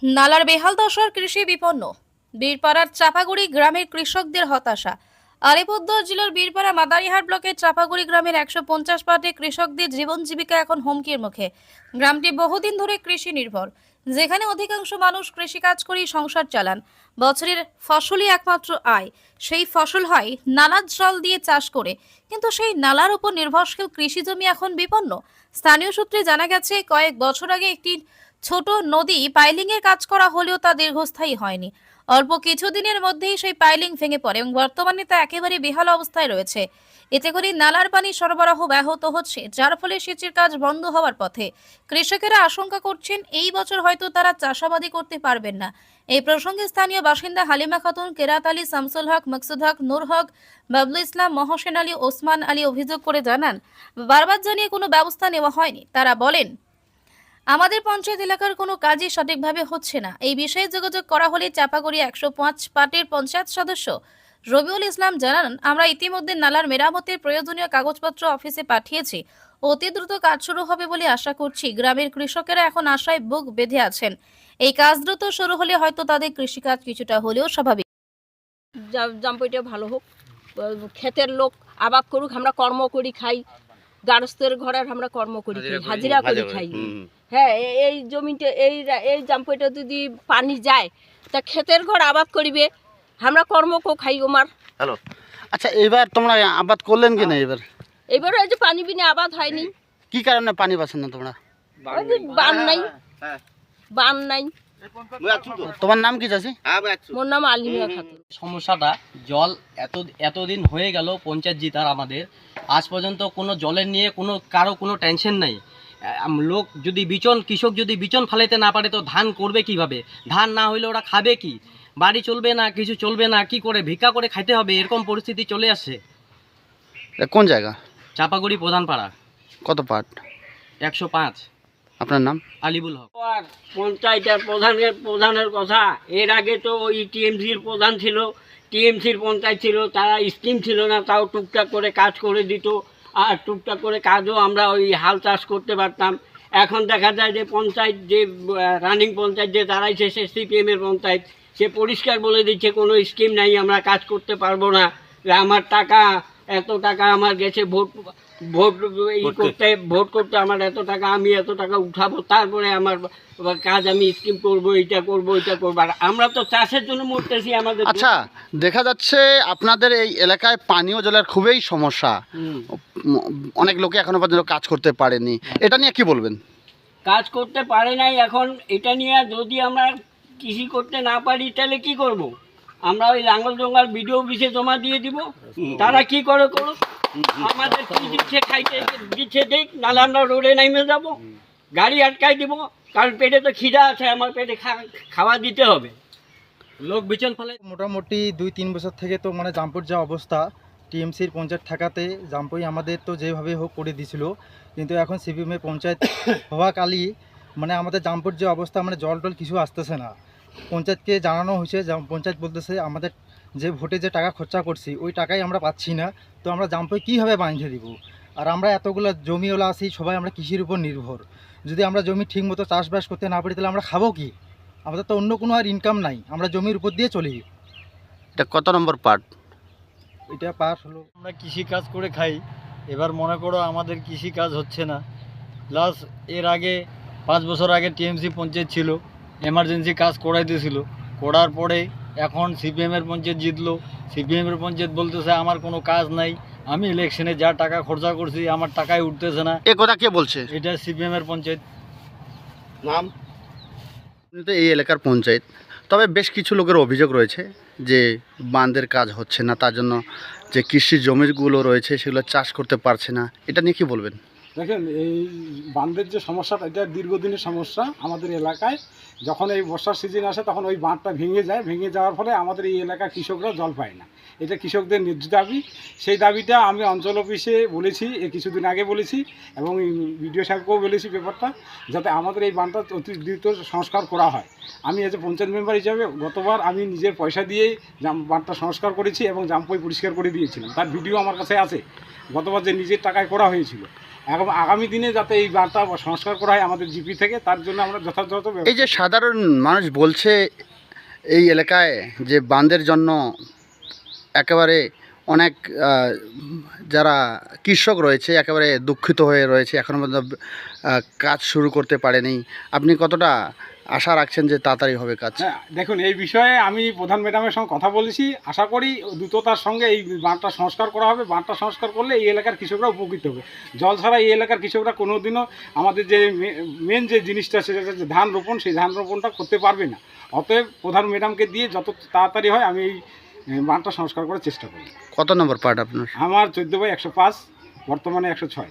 নালার বেহাল দশার কৃষি বিপন্ন। বীরপাড়ার চাপাগুড়ি গ্রামের কৃষকদের হতাশা। আলিপুরদুয়ার জেলার বীরপাড়া মাদারিহাট ব্লকের চাপাগুড়ি গ্রামের 150 পাটে কৃষকদের জীবন জীবিকা এখন হুমকির মুখে। গ্রামটি বহুদিন ধরে কৃষি নির্ভর, যেখানে অধিকাংশ মানুষ কৃষিকাজ করেই সংসার চালান। বছরের ফসলই একমাত্র আয়। সেই ফসল হয় নালার জল দিয়ে চাষ করে, কিন্তু সেই নালার উপর নির্ভরশীল কৃষি জমি এখন বিপন্ন। স্থানীয় সূত্রে জানা গেছে, কয়েক বছর আগে একটি ছোট নদী পাইলিং এর কাজ করা হলেও তা দীর্ঘস্থায়ী হয়নি। অল্প কিছুদিনের মধ্যেই সেই পাইলিং ভেঙে পড়ে এবং বর্তমানে তা একেবারে বেহাল অবস্থায় রয়েছে। এতে করে নালার পানি সরবরাহ ব্যাহত হচ্ছে, যার ফলে সেচের কাজ বন্ধ হওয়ার পথে। কৃষকেরা আশঙ্কা করছেন এই বছর হয়তো তারা চাষাবাদি করতে পারবেন না। এই প্রসঙ্গে স্থানীয় বাসিন্দা হালিমা খাতুন, কেরাত আলী, শামসুল হক, মকসুদ হক, নূর হক, বাবলু ইসলাম, মহসেন আলী, ওসমান আলী অভিযোগ করে জানান, বারবার জানিয়ে কোনো ব্যবস্থা নেওয়া হয়নি। তারা বলেন, আমাদের পঞ্চায়েত এলাকার কোনো কাজই সঠিকভাবে হচ্ছে না। এই বিষয়ে যোগাযোগ করা হলে চাপাগুড়ি 105 পাটের পঞ্চায়েত সদস্য রবিউল ইসলাম জানান, আমরা ইতিমধ্যে নালার মেরামতের প্রয়োজনীয় কাগজপত্র অফিসে পাঠিয়েছি। অতি দ্রুত কাজ শুরু হবে বলে আশা করছি। গ্রামের কৃষকেরা এখন আশায় বুক বেঁধে আছেন। এই কাজ দ্রুত শুরু হলে হয়তো তাদের কৃষিকাজ কিছুটা হলেও স্বাভাবিক। জাম্পইটা ভালো হোক, ক্ষেতের লোক আবাদ করুক, আমরা কর্ম করি খাই, গারস্থের ঘরের আমরা কর্ম করি খাই, হাজিরা করে খাই। হ্যাঁ, এই জমিতে এই জাম্পইটা যদি পানি যায় তা ক্ষেতের ঘর আবাদ করিবে, আমরা কর্ম খাই ওমার। হ্যালো, আচ্ছা এবার তোমরা আবাদ করলেন কি না? এবার এই যে পানি বিনে আবাদ হয়নি। কি কারণে পানি পাচ্ছেন না তোমরা? ওই যে বান নাই, বান নাই। তোমার নাম কি চাচি? মোর নাম আলিমিয়া খাতুন। সমস্যাটা জল এতদিন হয়ে গেল পঞ্চায়েত জিতার, আমাদের আজ পর্যন্ত কোনো জলের নিয়ে কারো কোনো টেনশন নাই। লোক যদি কৃষক যদি বিচন ফালাইতে না পারে তো ধান করবে কিভাবে? ধান না হইলে ওরা খাবে কি? বাড়ি চলবে না, কিছু চলবে না, কি করে ভিক্ষা করে খাইতে হবে, এরকম পরিস্থিতি চলে আসছে। কোন জায়গা? চাপাগুড়ি প্রধানপাড়া, কত পাট? 105। আপনার নাম? আলিবুল হক। আর পঞ্চায়েতের প্রধানের কথা, এর আগে তো ওই টিএমসির প্রধান ছিল, টিএমসির পঞ্চায়েত ছিল, তারা স্কিম ছিল না, তাও টুকটাক করে কাজ করে দিত। আর টুকটাক করে কাজও আমরা ওই হাল চাষ করতে পারতাম। এখন দেখা যায় যে পঞ্চায়েত, যে রানিং পঞ্চায়েত যে দাঁড়াইছে, সে সিপিএমের পঞ্চায়েত, সে পরিষ্কার বলে দিচ্ছে কোনো স্কিম নাই, আমরা কাজ করতে পারবো না। আমার টাকা, এত টাকা আমার গেছে ভোট করতে আমার এত টাকা, আমি এত টাকা উঠাবো, তারপরে আমার কাজ, আমি স্কিম করবো, এটা করবো, এটা করবো। আর আমরা তো চাষের জন্য মরতেছি। আমাদের আচ্ছা, দেখা যাচ্ছে আপনাদের এই এলাকায় পানীয় জলের খুবই সমস্যা। অনেক লোকে এখনো পর্যন্ত কাজ করতে পারেনি, এটা নিয়ে কি বলবেন? কাজ করতে পারে নাই। এখন এটা নিয়ে যদি আমরা কৃষি করতে না পারি তাহলে কি করব? আমরা ওই লাঙ্গল জঙ্গল বিডিও অফিসে জমা দিয়ে দিব, তারা কি করে করুক। আমাদের কি দিচ্ছে খাইতে দিচ্ছে দেখ, নাহলে আমরা রোডে নেমে যাব, গাড়ি আটকাই দিব, কারণ পেটে তো খিদা আছে, আমার পেটে খাওয়া দিতে হবে। লোক বিচন ফালাই। মোটামুটি 2-3 বছর থেকে তো মানে জাম্পুর যা অবস্থা, টিএমসির পঞ্চায়েত থাকাতে জাম্পুই আমাদের তো যেভাবে হোক করে দিছিল, কিন্তু এখন সিপিএমের পঞ্চায়েত হওয়াকালই মানে আমাদের জাম্পুর যে অবস্থা, মানে জল টল কিছু আসতেছে না। পঞ্চায়েতকে জানানো হয়েছে, পঞ্চায়েত বলতেছে আমাদের যে ভোটে যে টাকা খরচা করছি ওই টাকাই আমরা পাচ্ছি না, তো আমরা জাম্পুই কীভাবে বাঁধিয়ে দিব? আর আমরা এতগুলো জমিওয়ালা আছি, সবাই আমরা কৃষির উপর নির্ভর। যদি আমরা জমি ঠিক মতো চাষবাস করতে না পারি তাহলে আমরা খাবো কি? আমাদের তো অন্য কোনো আর ইনকাম নাই, আমরা জমির উপর দিয়ে চলি। এটা কত নম্বর পাট? এটা পাস হলো। আমরা কৃষি কাজ করে খাই, এবার মনে করো আমাদের কৃষি কাজ হচ্ছে না। প্লাস এর আগে 5 বছর আগে টিএমসি পঞ্চায়েত ছিল, এমার্জেন্সি কাজ করাইতেছিল, করার পরে এখন সিপিএমের পঞ্চায়েত জিতলো। সিপিএমের পঞ্চায়েত বলতেছে আমার কোনো কাজ নাই, আমি ইলেকশনে যা টাকা খরচা করছি আমার টাকাই উঠতেছে না। এ কথা কে বলছে? এটা সিপিএমের পঞ্চায়েত। নাম? এই এলাকার পঞ্চায়েত, তবে বেশ কিছু লোকের অভিযোগ রয়েছে যে বাঁধের কাজ হচ্ছে না, তার জন্য যে কৃষি জমিগুলো রয়েছে সেগুলো চাষ করতে পারছে না, এটা নিয়ে কি বলবেন? দেখেন, এই বাঁধের যে সমস্যাটা, এটা দীর্ঘদিনের সমস্যা আমাদের এলাকায়। যখন এই বর্ষার সিজন আসে তখন ওই বাঁধটা ভেঙে যায়, ভেঙে যাওয়ার ফলে আমাদের এই এলাকার কৃষকরা জল পায় না। এটা কৃষকদের ন্যায্য দাবি। সেই দাবিটা আমি অঞ্চল অফিসে বলেছি, কিছুদিন আগে বলেছি, এবং বিডিও সাহেবকেও বলেছি ব্যাপারটা, যাতে আমাদের এই বাঁধটা অতি দ্রুত সংস্কার করা হয়। আমি এজ এ পঞ্চায়েত মেম্বার হিসাবে গতবার আমি নিজের পয়সা দিয়েই বাঁধটা সংস্কার করেছি এবং জাম্পই পরিষ্কার করে দিয়েছিলাম, তার ভিডিও আমার কাছে আছে, গতবার যে নিজের টাকায় করা হয়েছিল। আগামী দিনে যাতে এই বাঁধটা সংস্কার করা হয় আমাদের জিপি থেকে, তার জন্য আমরা যথাযথ ব্যবস্থা এই যে সাধারণ মানুষ বলছে এই এলাকায় যে বাঁধের জন্য একেবারে অনেক যারা কৃষক রয়েছে একেবারে দুঃখিত হয়ে রয়েছে, এখনও পর্যন্ত কাজ শুরু করতে পারেনি। আপনি কতটা আশা রাখছেন যে তাড়াতাড়ি হবে কাজ? হ্যাঁ, দেখুন এই বিষয়ে আমি প্রধান ম্যাডামের সঙ্গে কথা বলেছি, আশা করি দ্রুততার সঙ্গে এই বাঁধটা সংস্কার করা হবে। বাঁধটা সংস্কার করলে এই এলাকার কৃষকরা উপকৃত হবে। জল ছাড়া এই এলাকার কৃষকরা কোনোদিনও আমাদের যে মেন যে জিনিসটা সেটা হচ্ছে ধান রোপণ, সেই ধান রোপণটা করতে পারবে না। অতএব প্রধান ম্যাডামকে দিয়ে যত তাড়াতাড়ি হয় আমি এই বাঁধটা সংস্কার করার চেষ্টা করি। কত নম্বর পার্ট আপনার? আমার 14/105, বর্তমানে 106।